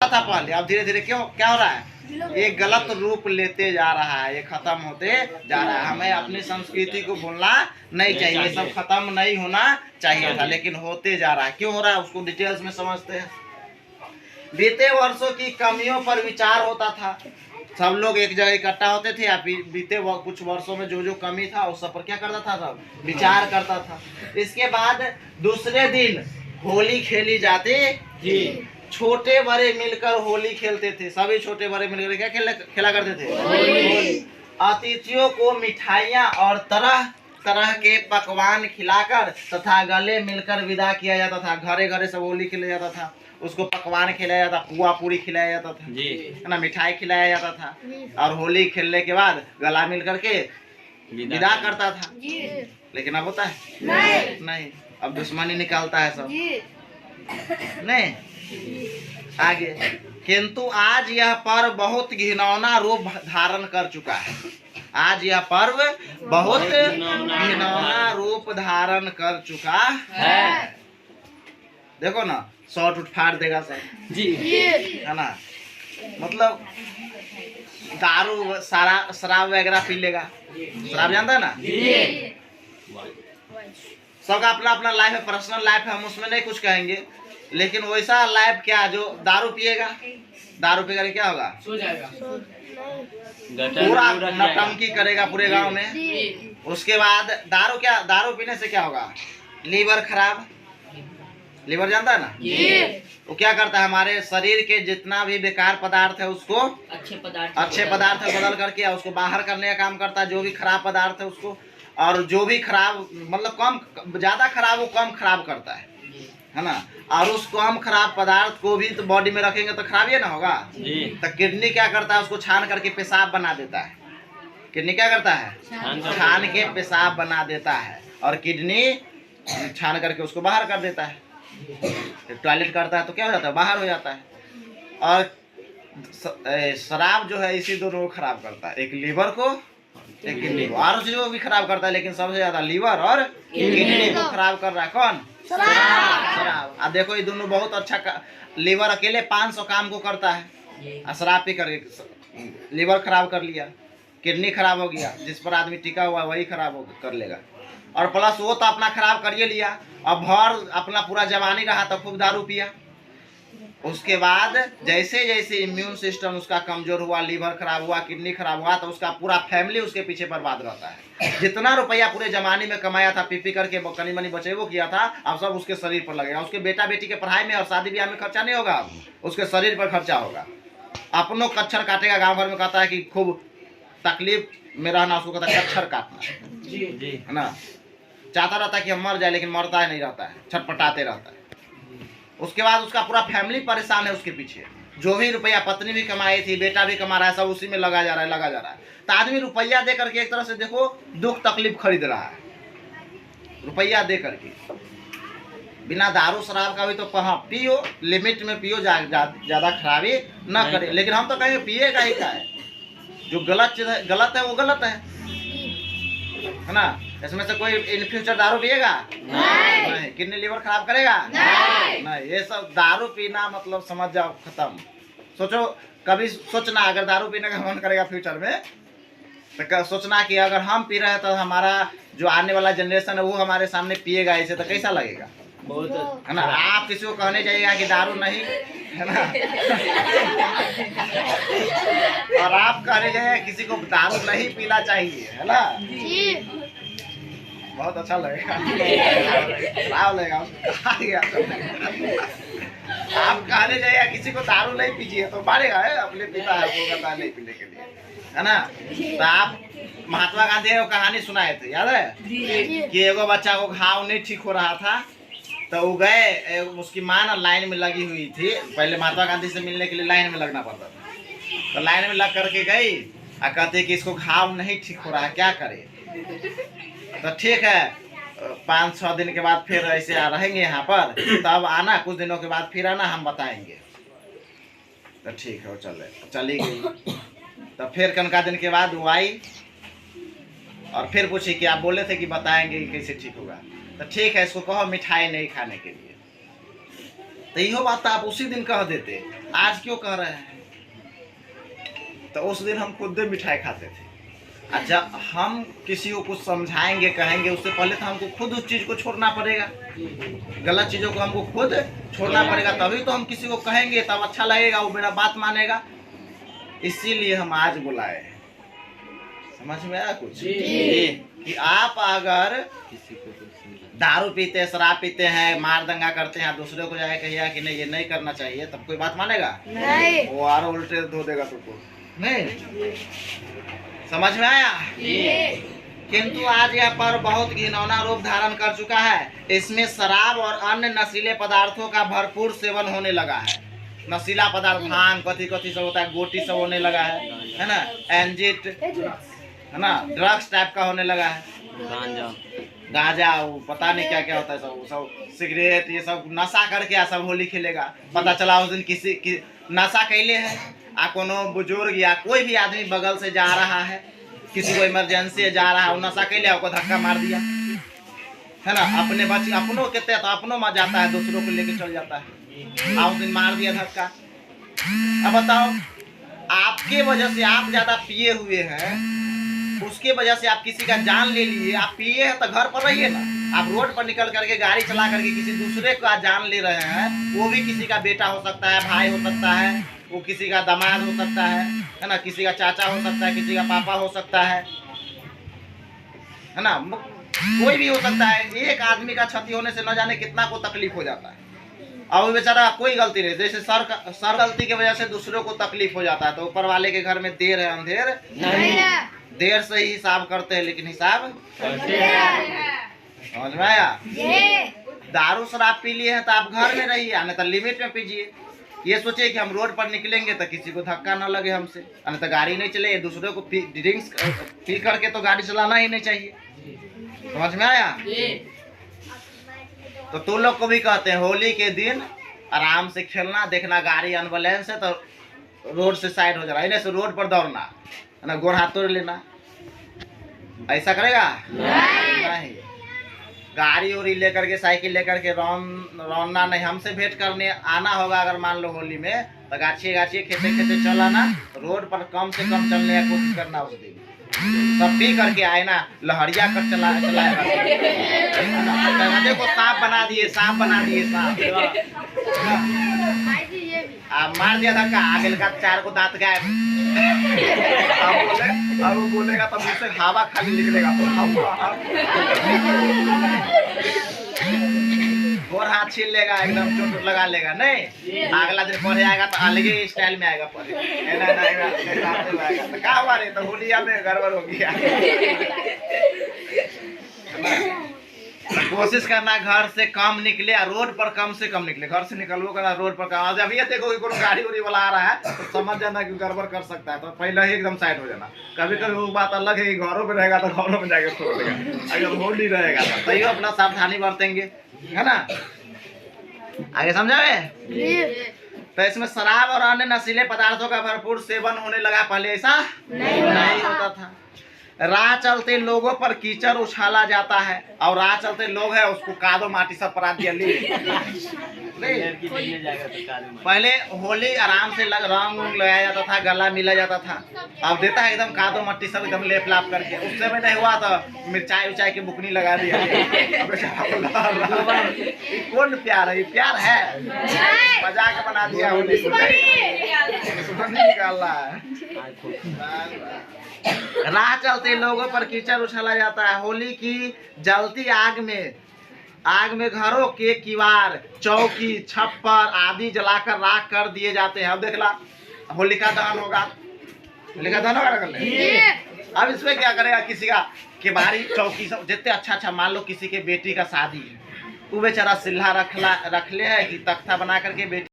था पहले, अब धीरे धीरे क्यों क्या हो रहा है, ये गलत रूप लेते जा रहा है, ये खत्म होते जा रहा है। हमें अपनी संस्कृति को भूलना नहीं चाहिए, ये सब खत्म नहीं होना चाहिए था, लेकिन होते जा रहा है। क्यों हो रहा है उसको डिटेल्स में समझते हैं। बीते वर्षों की कमियों पर विचार होता था, सब लोग एक जगह इकट्ठा होते थे, या बीते कुछ वर्षों में जो जो कमी था उस सब पर क्या करता था, सब विचार करता था। इसके बाद दूसरे दिन होली खेली जाती थी, छोटे बड़े मिलकर होली खेलते थे, सभी छोटे बड़े मिलकर क्या खेला करते थे, होली। अतिथियों को मिठाइयाँ और तरह तरह के पकवान खिलाकर तथा गले मिलकर विदा किया जाता था। घरे घरे सब होली खेला जाता था, उसको पकवान खिलाया जाता, पुआ पूरी खिलाया जाता था, है ना, मिठाई खिलाया जाता था, और होली खेलने के बाद गला मिल करके विदा करता था। लेकिन अब होता है नहीं, अब दुश्मनी निकालता है सब, नहीं आगे। किंतु आज यह पर्व बहुत घिनौना रूप धारण कर चुका है, आज यह पर्व बहुत घिनौना रूप धारण कर चुका है। देखो ना, शॉर्ट उठ फाड़ देगा सब जी, है ना, मतलब दारू शराब वगैरह पी लेगा, शराब जानता है ना, सबका अपना अपना लाइफ है, पर्सनल लाइफ है, हम उसमें नहीं कुछ कहेंगे। लेकिन वैसा लाइफ क्या, जो दारू पिएगा, दारू पी कर क्या होगा, सो जाएगा, पूरा नौटंकी करेगा पूरे गांव में। उसके बाद दारू पीने से क्या होगा, लीवर खराब, लीवर जानता है ना, वो क्या करता है, हमारे शरीर के जितना भी बेकार पदार्थ है उसको अच्छे पदार्थ बदल करके उसको बाहर करने का काम करता है, जो भी खराब पदार्थ है उसको, और जो भी खराब मतलब कम ज्यादा खराब वो कम खराब करता है ना, और उस कम खराब पदार्थ को भी तो बॉडी में रखेंगे तो खराब ही ना होगा। तो किडनी क्या करता है, उसको छान करके पेशाब बना देता है। किडनी क्या करता है, छान के पेशाब बना देता है, और किडनी छान करके उसको बाहर कर देता है। टॉयलेट करता है तो क्या हो जाता है, बाहर हो जाता है। और शराब जो है इसी दोनों को खराब करता है, एक लीवर को एक किडनी को, और चीजों को भी खराब करता है, लेकिन सबसे ज्यादा लीवर और किडनी को खराब कर रहा है कौन, शराब। अब देखो ये दोनों बहुत अच्छा, लीवर अकेले 500 काम को करता है, शराब पी करके लीवर खराब कर लिया, किडनी खराब हो गया, जिस पर आदमी टिका हुआ वही खराब कर लेगा, और प्लस वो तो अपना खराब कर लिया। अब भर अपना पूरा जवानी रहा तो खूब दारू पिया, उसके बाद जैसे जैसे इम्यून सिस्टम उसका कमजोर हुआ, लीवर खराब हुआ, किडनी खराब हुआ, तो उसका पूरा फैमिली उसके पीछे बर्बाद रहता है। जितना रुपया पूरे जमाने में कमाया था, पी पी करके कनी मनी बचेबो किया था, अब सब उसके शरीर पर लगेगा। उसके बेटा बेटी के पढ़ाई में और शादी ब्याह में खर्चा नहीं होगा, उसके शरीर पर खर्चा होगा। अपनों कच्छर काटेगा, गाँव भर में कहता है कि खूब तकलीफ में रहना, उसको कहता है कच्छर काटना, है ना, चाहता रहता है कि हम मर जाए, लेकिन मरता है नहीं रहता है, छटपटाते रहता है। उसके बाद उसका पूरा फैमिली परेशान है उसके पीछे, जो भी रुपया पत्नी भी कमाई थी, बेटा भी कमा रहा है, सब उसी में लगा जा रहा है। तो आदमी रुपया दे करके एक तरह से देखो दुख तकलीफ खरीद रहा है, रुपया दे करके। बिना दारू शराब का भी तो कहाँ पियो, लिमिट में पियो, ज्यादा खराबी ना करे। लेकिन हम तो कहेंगे पिएगा ही का है, जो गलत चीज है, गलत है वो गलत है ना। इसमें से कोई इन फ्यूचर दारू पिएगा नहीं, किडनी लीवर खराब करेगा नहीं। ये सब दारू पीना मतलब समझ जाओ खत्म। सोचो, कभी सोचना अगर दारू पीने का मन करेगा फ्यूचर में, तो सोचना कि अगर हम पी रहे हैं तो हमारा जो आने वाला जनरेशन है वो हमारे सामने पिएगा ऐसे, तो कैसा लगेगा, बहुत, है ना। आप किसी को कहने जाइएगा कि दारू नहीं, है ना, और आप कहने जाइए किसी को दारू नहीं पीना चाहिए, है ना, बहुत अच्छा लगेगा, खराब लगेगा। आप कहने जाइए किसी को दारू नहीं पीजिए तो मारेगा, अपने पिता है वो कहता है नहीं पीने के लिए, है ना। तो आप महात्मा गांधी को कहानी सुनाए थे, याद है कि एगो बच्चा को घाव नहीं ठीक हो रहा था, तो वो गए, उसकी माँ ना लाइन में लगी हुई थी, पहले महात्मा गांधी से मिलने के लिए लाइन में लगना पड़ता था, तो लाइन में लग करके गई और कहते कि इसको घाव नहीं ठीक हो रहा है, क्या करे। तो ठीक है, 5-6 दिन के बाद फिर ऐसे रहेंगे यहाँ पर, तब आना, कुछ दिनों के बाद फिर आना, हम बताएंगे। तो ठीक है, वो चली गई। तो फिर कनका दिन के बाद वो आई और फिर पूछी कि आप बोले थे कि बताएंगे कैसे ठीक होगा, तो ठीक है, इसको कहो मिठाई नहीं खाने के लिए। तो यो बात आप उसी दिन कह देते, आज क्यों कह रहे हैं? तो उस दिन हम खुद मिठाई खाते थे। अच्छा, हम किसी को कुछ समझाएंगे कहेंगे, उससे पहले तो हमको खुद उस चीज़ को छोड़ना पड़ेगा। गलत चीज़ों को हमको खुद छोड़ना पड़ेगा, तभी तो हम किसी को कहेंगे, तब अच्छा लगेगा, वो मेरा बात मानेगा। इसीलिए हम आज बुलाए। समझ में आया कुछ? कि आप अगर दारू पीते, शराब पीते हैं, मार दंगा करते हैं, दूसरे को जाके कहिए कि नहीं ये नहीं करना चाहिए, तब कोई बात मानेगा नहीं। वो और उल्टे धो देगा तुमको, नहीं। समझ में आया? किंतु आज यह पर्व बहुत घिनौना रूप धारण कर चुका है। इसमें शराब और अन्य नशीले पदार्थों का भरपूर सेवन होने लगा है। नशीला पदार्थ, भांग, कथी सब होता है, गोटी सब होने लगा है ना, एंजिट, है ना, ड्रग्स टाइप का होने लगा है, गांजा, पता नहीं क्या क्या होता है, सब सिगरेट, ये सब नशा करके सब होली खेलेगा। पता चला उस दिन किसी की नशा कैले है, कोनो बुजुर्ग या कोई भी आदमी बगल से जा रहा है, किसी को इमरजेंसी जा रहा है, वो नशा कैले, उसको धक्का मार दिया, है ना। अपने बच्चे अपनों के तो अपनों में जाता है, दूसरों को लेके चल जाता है, उस दिन मार दिया धक्का। अब बताओ, आपके वजह से, आप ज्यादा पिए हुए हैं, उसके वजह से आप किसी का जान ले लिए। आप पिए हैं तो घर पर रहिए ना, आप रोड पर निकल करके गाड़ी चला करके किसी दूसरे का जान ले रहे हैं। वो भी किसी का बेटा हो सकता है, भाई हो सकता है, वो किसी का दामाद हो सकता है ना, किसी का चाचा हो सकता है, किसी का पापा हो सकता है ना, कोई भी हो सकता है। एक आदमी का क्षति होने से न जाने कितना को तकलीफ हो जाता है। और बेचारा कोई गलती नहीं, जैसे सर गलती की वजह से दूसरों को तकलीफ हो जाता है, तो ऊपर वाले के घर में देर है अंधेर नहीं, देर से ही हिसाब करते हैं, लेकिन हिसाब समझ में आया? दारू शराब पी लिए हैं तो आप घर में रहिए, नहीं तो लिमिट में पीजिए। ये सोचिए कि हम रोड पर निकलेंगे तो किसी को धक्का ना लगे हमसे, नहीं तो गाड़ी नहीं चले। दूसरे को ड्रिंक्स पी करके तो गाड़ी चलाना ही नहीं चाहिए। समझ में आया? तो तुम लोग को भी कहते हैं होली के दिन आराम से खेलना, देखना गाड़ी अनबैलेंस है तो रोड से साइड हो जाना, इन्हें से रोड पर दौड़ना, है ना, गोड़ हाथ तोड़ लेना। ऐसा करेगा नहीं। गाड़ी उड़ी लेकर के, साइकिल लेकर के रौनना नहीं। हमसे भेंट करने आना होगा अगर मान लो होली में, तो गाछिए खेते चल आना। रोड पर कम से कम चलने की कोशिश करना। उस दिन सब पी करके आए ना, लहरिया कर चलाएगा। को सांप बना दिए, सांप मार दिया धक्का, आगे का 4 को दांत गायब। अब वो बोलेगा तब उससे हवा खाली निकलेगा, और हाथ छीन लेगा, एकदम चोट लगा लेगा। नहीं, अगला दिन पढ़े आएगा तो अलग ही स्टाइल में आएगा पढ़े। तो क्या हुआ रे, तो होलिया में गड़बड़ हो गया। कोशिश करना घर से कम निकले, रोड पर कम से कम निकले। घर से निकलवो करना, रोड पर कम। जब ये देखो कि कोई गाड़ी उड़ी वाला आ रहा है तो समझ जाना कि गड़बड़ कर सकता है, तो पहले ही एकदम साइड हो जाना। कभी कभी वो बात अलग है कि घरों में रहेगा तो घरों में जाकर छोड़ देगा, अगर होली रहेगा तो यो अपना सावधानी बरतेंगे, है ना। आगे समझावे? तो इसमें शराब और अन्य नशीले पदार्थों का भरपूर सेवन होने लगा। पहले ऐसा नहीं होता था। राह चलते लोगों पर कीचड़ उछाला जाता है, और राह चलते लोग है उसको कादो माटी सब परा दिया। पहले होली आराम से रंग लगाया जाता था, गला मिला जाता था। अब देता है एकदम कादो मट्टी सब एकदम लेप लाप करके। उस समय नहीं हुआ तो मिर्चाई उचाई की बुकनी लगा दिया। कौन प्यार है? प्यार है, मजाक बना दिया होली को, निकाल रहा है। राह चलते लोगों पर कीचड़ उछाला जाता है। होली की जलती आग में घरों के किवाड़, चौकी, छप्पर आदि जलाकर राख कर दिए जाते हैं। अब देखला होलिका दहन होगा, होलिका दहन होगा। अब इसमें क्या करेगा? किसी का किवाड़ी, चौकी सब जितने अच्छा, मान लो किसी के बेटी का शादी है, वो बेचारा सिल्हा रख ले है कि तख्ता बना करके बेटी